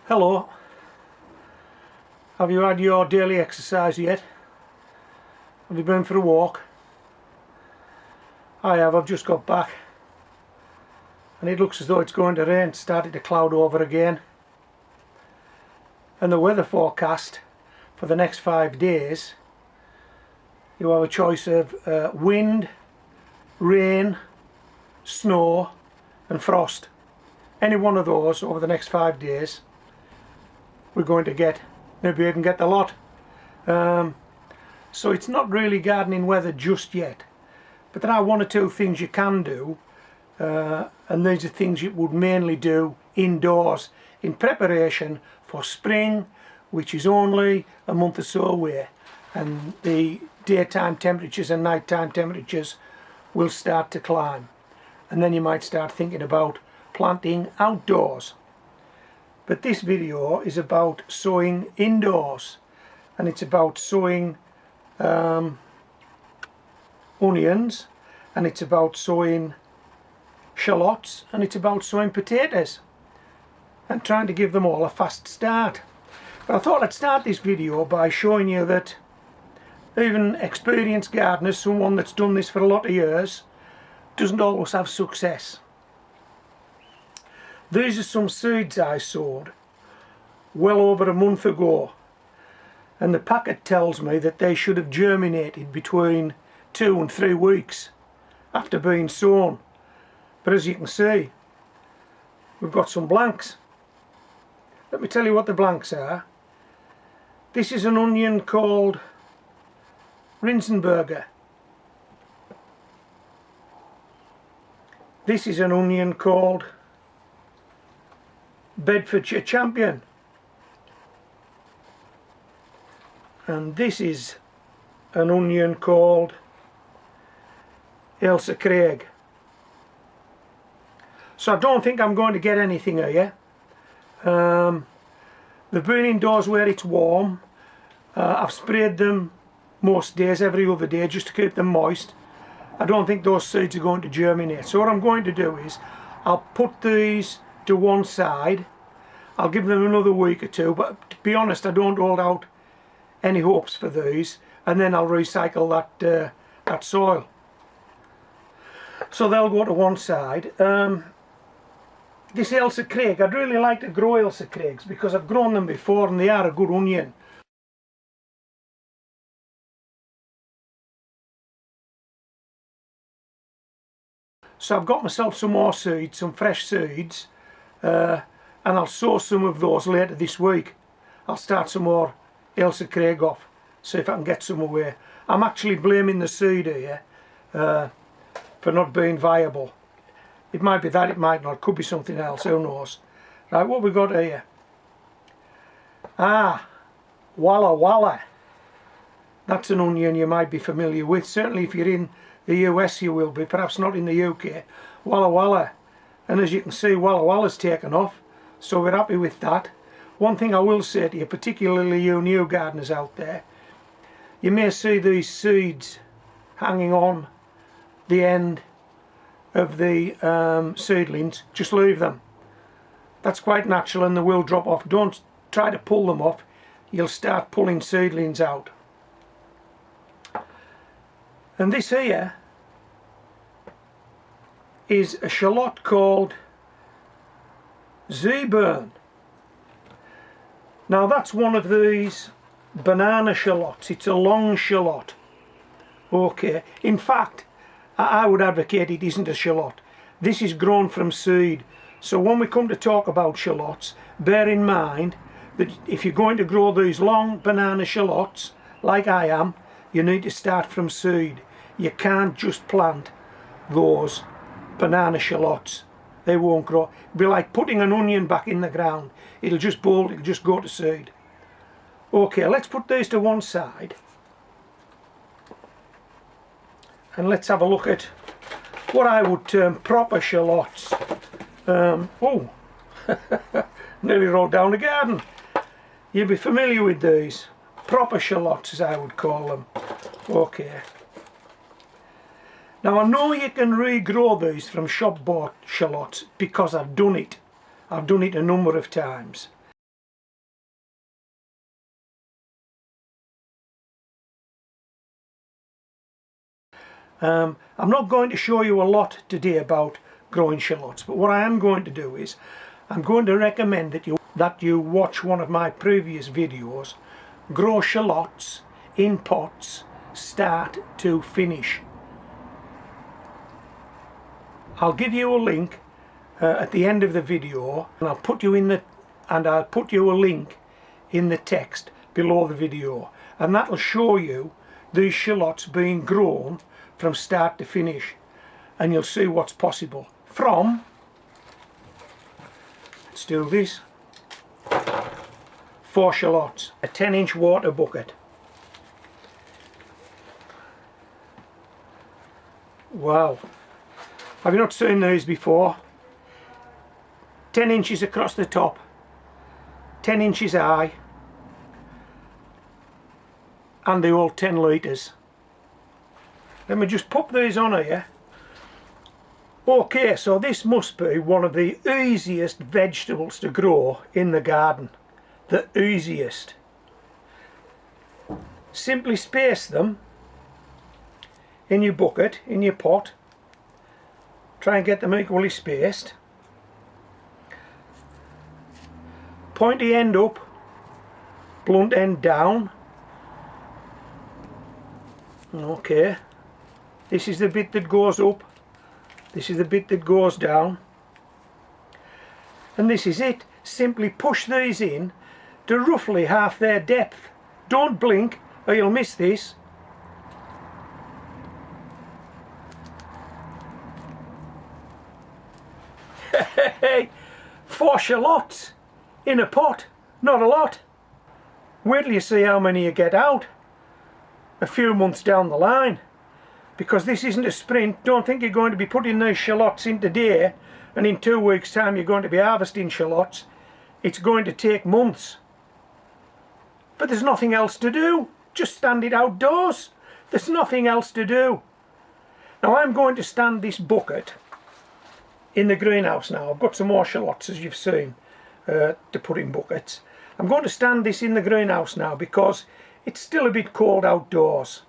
Hello, have you had your daily exercise yet? Have you been for a walk? I have. I've just got back and it looks as though it's going to rain. It's started to cloud over again, and the weather forecast for the next 5 days, you have a choice of wind, rain, snow and frost. Any one of those over the next 5 days we're going to get, maybe even get the lot. So it's not really gardening weather just yet, but there are one or two things you can do, and these are things you would mainly do indoors in preparation for spring, which is only a month or so away, and the daytime temperatures and nighttime temperatures will start to climb, and then you might start thinking about planting outdoors. But this video is about sowing indoors, and it's about sowing onions, and it's about sowing shallots, and it's about sowing potatoes, and trying to give them all a fast start. But I thought I'd start this video by showing you that even experienced gardeners, someone that's done this for a lot of years, doesn't always have success. These are some seeds I sowed well over a month ago, and the packet tells me that they should have germinated between 2 and 3 weeks after being sown. But as you can see, we've got some blanks. Let me tell you what the blanks are. This is an onion called Rinsenberger. This is an onion called Bedfordshire Champion, and this is an onion called Ailsa Craig. So I don't think I'm going to get anything here. They've been indoors where it's warm. I've sprayed them most days, every other day, just to keep them moist. I don't think those seeds are going to germinate. So what I'm going to do is I'll put these to one side. I'll give them another week or two, but to be honest, I don't hold out any hopes for these, and then I'll recycle that soil. So they'll go to one side. This Ailsa Craig, I'd really like to grow Ailsa Craigs because I've grown them before and they are a good onion. So I've got myself some more seeds, some fresh seeds, and I'll sow some of those later this week. I'll start some more Ailsa Craig off, see if I can get some away. I'm actually blaming the seed here for not being viable. It might be that, it might not, it could be something else, who knows. Right, what we got here? Walla Walla. That's an onion you might be familiar with. Certainly if you're in the US you will be, perhaps not in the UK. Walla Walla. And as you can see, Walla Walla's taken off, so we're happy with that. One thing I will say to you, particularly you new gardeners out there, you may see these seeds hanging on the end of the seedlings. Just leave them. That's quite natural and they will drop off. Don't try to pull them off. You'll start pulling seedlings out. And this here is a shallot called Zeeburn. Now that's one of these banana shallots. It's a long shallot. Okay, in fact I would advocate it isn't a shallot. This is grown from seed. So when we come to talk about shallots, bear in mind that if you're going to grow these long banana shallots like I am, you need to start from seed. You can't just plant those banana shallots. They won't grow. It'll be like putting an onion back in the ground. It'll just bolt, it'll just go to seed. Okay, let's put these to one side and let's have a look at what I would term proper shallots. Oh, nearly rolled down the garden. You'll be familiar with these. Proper shallots, as I would call them. Okay. Now I know you can regrow these from shop bought shallots because I've done it. I've done it a number of times. I'm not going to show you a lot today about growing shallots, but what I am going to do is I'm going to recommend that you watch one of my previous videos, Grow Shallots in Pots, Start to Finish. I'll give you a link at the end of the video, and I'll put you a link in the text below the video, and that'll show you these shallots being grown from start to finish, and you'll see what's possible from, let's do this, 4 shallots, a 10-inch water bucket. Wow, have you not seen these before? 10 inches across the top, 10 inches high, and they hold 10 litres. Let me just pop these on here. Okay, so this must be one of the easiest vegetables to grow in the garden. The easiest. Simply space them in your bucket, in your pot. Try and get them equally spaced. Pointy end up, blunt end down. Okay, this is the bit that goes up, this is the bit that goes down, and this is it. Simply push these in to roughly half their depth. Don't blink or you'll miss this. Hey, 4 shallots in a pot, not a lot. Wait till you see how many you get out a few months down the line, because this isn't a sprint. Don't think you're going to be putting these shallots in today and in 2 weeks time you're going to be harvesting shallots. It's going to take months, but there's nothing else to do. Just stand it outdoors. There's nothing else to do. Now I'm going to stand this bucket in the greenhouse now. I've got some more shallots, as you've seen, to put in buckets. I'm going to stand this in the greenhouse now because it's still a bit cold outdoors.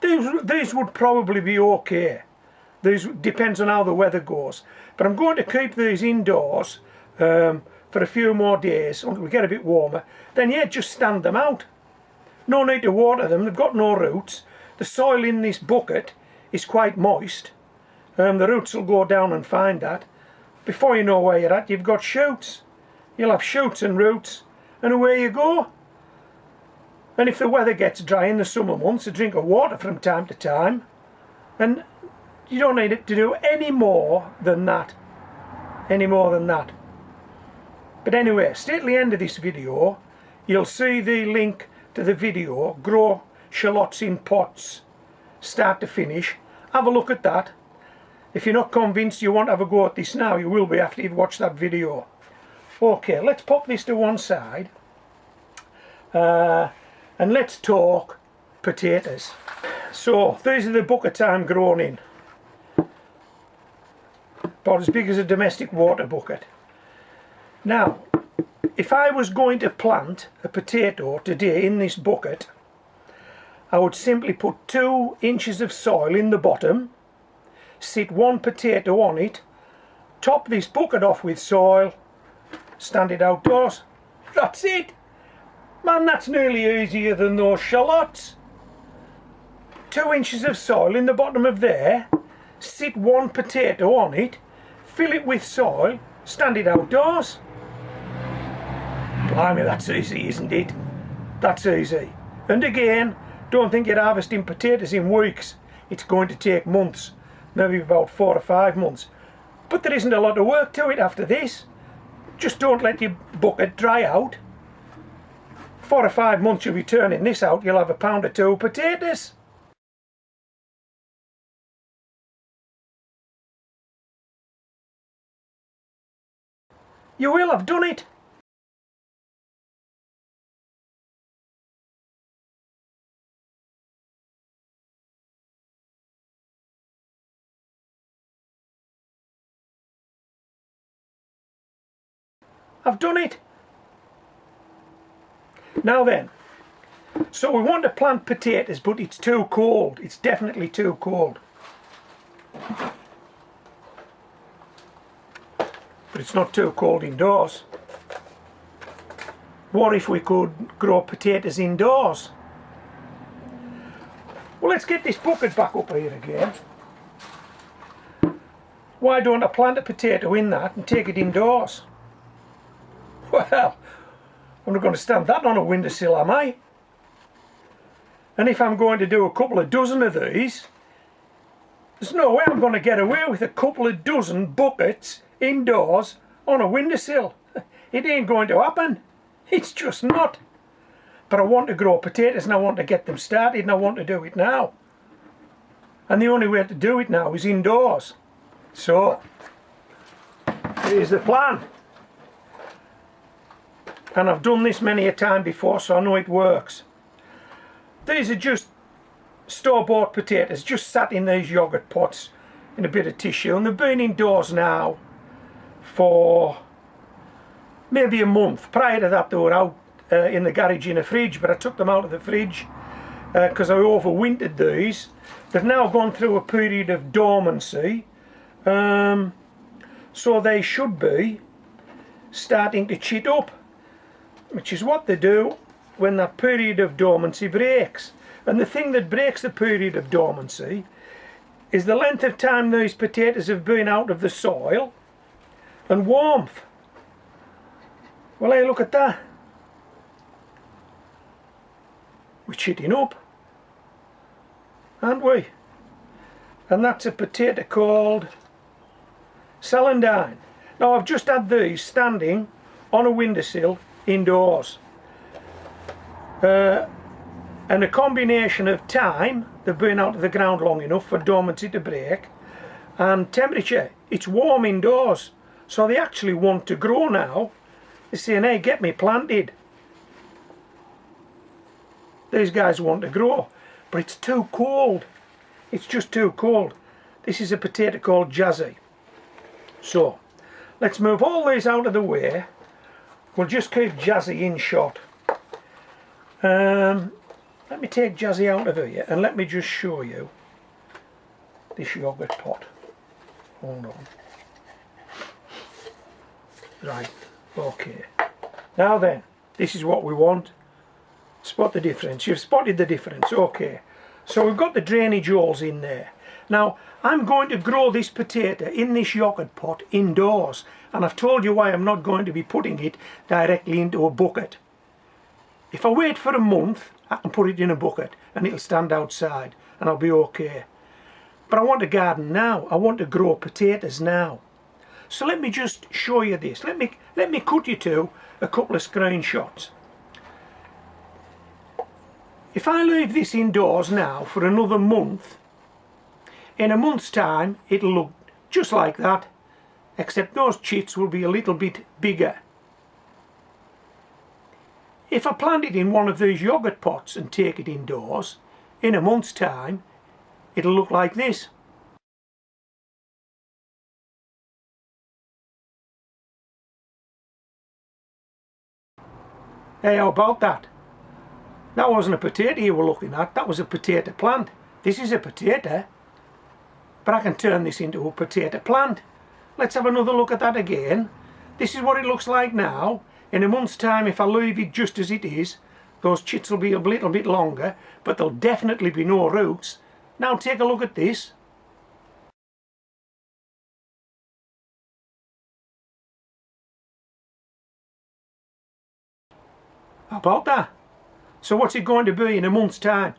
These would probably be okay. These depends on how the weather goes. But I'm going to keep these indoors for a few more days until we get a bit warmer. Then yeah, just stand them out. No need to water them. They've got no roots. The soil in this bucket is quite moist. The roots will go down and find that. Before you know where you're at, you've got shoots. You'll have shoots and roots, and away you go. And if the weather gets dry in the summer months, a drink of water from time to time, and you don't need it to do any more than that. Any more than that. But anyway, stay at the end of this video. You'll see the link to the video, Grow Shallots in Pots, Start to Finish. Have a look at that. If you're not convinced you won't have a go at this now, you will be after you've watched that video. Okay, let's pop this to one side. And let's talk potatoes. So, these are the buckets I'm growing in. About as big as a domestic water bucket. Now, if I was going to plant a potato today in this bucket, I would simply put 2 inches of soil in the bottom, sit 1 potato on it, top this bucket off with soil, stand it outdoors. That's it. Man, that's nearly easier than those shallots. 2 inches of soil in the bottom of there, sit 1 potato on it, fill it with soil, stand it outdoors. Blimey, that's easy, isn't it? That's easy. And again, don't think you're harvesting potatoes in weeks. It's going to take months, maybe about 4 or 5 months. But there isn't a lot of work to it after this. Just don't let your bucket dry out. 4 or 5 months you'll be turning this out, you'll have a pound or 2 of potatoes. You will have done it. I've done it. Now then, So we want to plant potatoes, but it's too cold. It's definitely too cold. But it's not too cold indoors. What if we could grow potatoes indoors? Well, let's get this bucket back up here again. Why don't I plant a potato in that and take it indoors? Well, I'm not going to stand that on a windowsill, am I? And if I'm going to do a couple of dozen of these, there's no way I'm going to get away with a couple of dozen buckets indoors on a windowsill. It ain't going to happen. It's just not. But I want to grow potatoes and I want to get them started and I want to do it now. And the only way to do it now is indoors. So, here's the plan. And I've done this many a time before, so I know it works. These are just store-bought potatoes, just sat in these yoghurt pots in a bit of tissue, and they've been indoors now for maybe a month. Prior to that they were out in the garage in a fridge, but I took them out of the fridge because I overwintered these. They've now gone through a period of dormancy, so they should be starting to chit up, which is what they do when that period of dormancy breaks. And the thing that breaks the period of dormancy is the length of time these potatoes have been out of the soil and warmth. Well, hey, look at that. We're chitting up, aren't we? And that's a potato called celandine. Now I've just had these standing on a windowsill indoors. And a combination of time, they've been out of the ground long enough for dormancy to break, and temperature. It's warm indoors, so they actually want to grow now. They're saying, hey, get me planted. These guys want to grow, but it's too cold. It's just too cold. This is a potato called Jazzy. So, let's move all these out of the way. We'll just keep Jazzy in shot. Let me take Jazzy out of here and let me just show you this yoghurt pot. Hold on. Right, okay. Now then, this is what we want. Spot the difference. You've spotted the difference, okay. So we've got the drainage holes in there. Now, I'm going to grow this potato in this yoghurt pot indoors, and I've told you why I'm not going to be putting it directly into a bucket. If I wait for a month, I can put it in a bucket and it'll stand outside and I'll be okay. But I want to garden now. I want to grow potatoes now. So let me just show you this. Let me cut you to a couple of screenshots. If I leave this indoors now for another month, in a month's time it'll look just like that, except those chits will be a little bit bigger. If I plant it in one of these yoghurt pots and take it indoors, in a month's time it'll look like this. Hey, how about that? That wasn't a potato you were looking at, that was a potato plant. This is a potato, but I can turn this into a potato plant. Let's have another look at that again. This is what it looks like now. In a month's time, if I leave it just as it is, those chits will be a little bit longer, but there'll definitely be no roots. Now take a look at this. How about that? So what's it going to be in a month's time?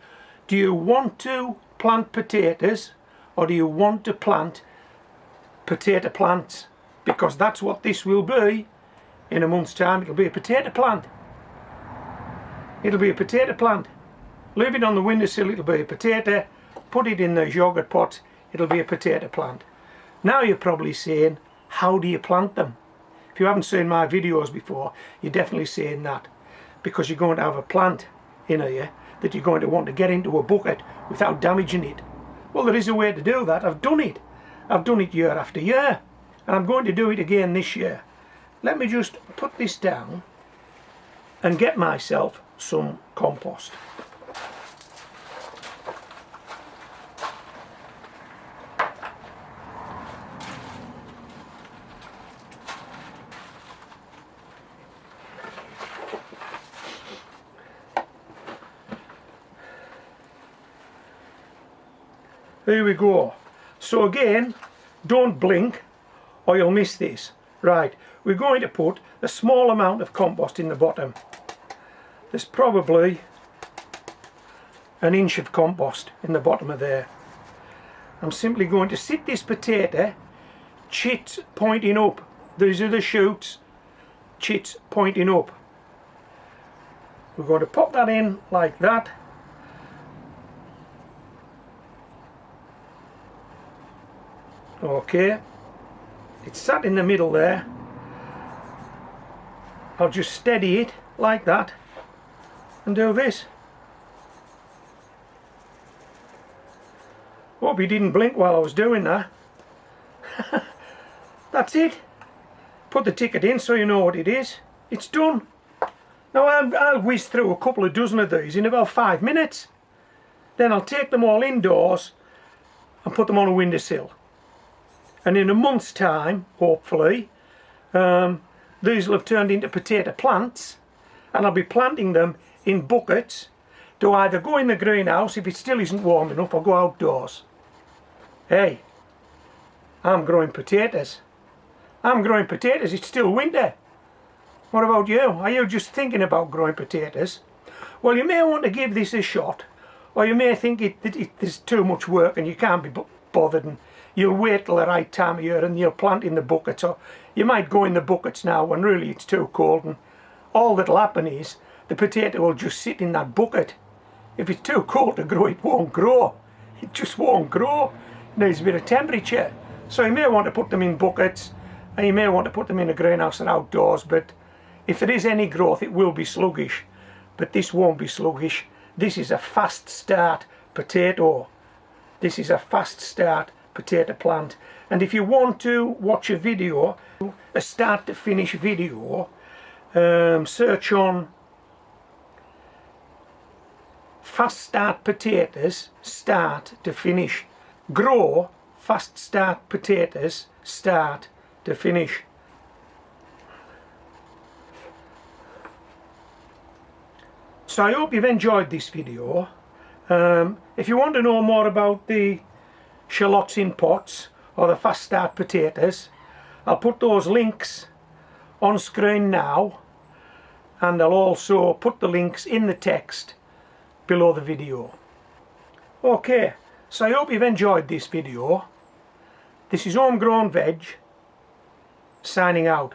Do you want to plant potatoes, or do you want to plant potato plants? Because that's what this will be. In a month's time it'll be a potato plant. It'll be a potato plant. Leave it on the windowsill, it'll be a potato. Put it in those yoghurt pots, it'll be a potato plant. Now you're probably saying, how do you plant them? If you haven't seen my videos before, you're definitely saying that. Because you're going to have a plant in here that you're going to want to get into a bucket without damaging it. Well, there is a way to do that. I've done it. I've done it year after year. And I'm going to do it again this year. Let me just put this down and get myself some compost. Here we go. So again, don't blink or you'll miss this. Right, we're going to put a small amount of compost in the bottom. There's probably an inch of compost in the bottom of there. I'm simply going to sit this potato, chits pointing up. These are the shoots, chits pointing up. We're going to pop that in like that. Okay, it's sat in the middle there. I'll just steady it like that and do this. Hope you didn't blink while I was doing that. That's it. Put the ticket in so you know what it is. It's done. Now I'll whiz through a couple of dozen of these in about 5 minutes. Then I'll take them all indoors and put them on a windowsill. And in a month's time, hopefully, these will have turned into potato plants, and I'll be planting them in buckets to either go in the greenhouse if it still isn't warm enough, or go outdoors. Hey, I'm growing potatoes. I'm growing potatoes, it's still winter. What about you? Are you just thinking about growing potatoes? Well, you may want to give this a shot, or you may think there's too much work and you can't be bothered, and you'll wait till the right time of year and you'll plant in the buckets, or you might go in the buckets now when really it's too cold, and all that'll happen is the potato will just sit in that bucket. If it's too cold to grow, it won't grow. It just won't grow. It needs a bit of temperature. So you may want to put them in buckets, and you may want to put them in a greenhouse or outdoors, but if there is any growth it will be sluggish. But this won't be sluggish. This is a fast start potato. This is a fast start potato plant. And if you want to watch a video, a start to finish video, search on Fast Start Potatoes start to finish. Grow Fast Start Potatoes start to finish. So I hope you've enjoyed this video. If you want to know more about the shallots in pots or the Fast Start potatoes, I'll put those links on screen now, and I'll also put the links in the text below the video. Okay, so I hope you've enjoyed this video. This is Homegrown Veg signing out.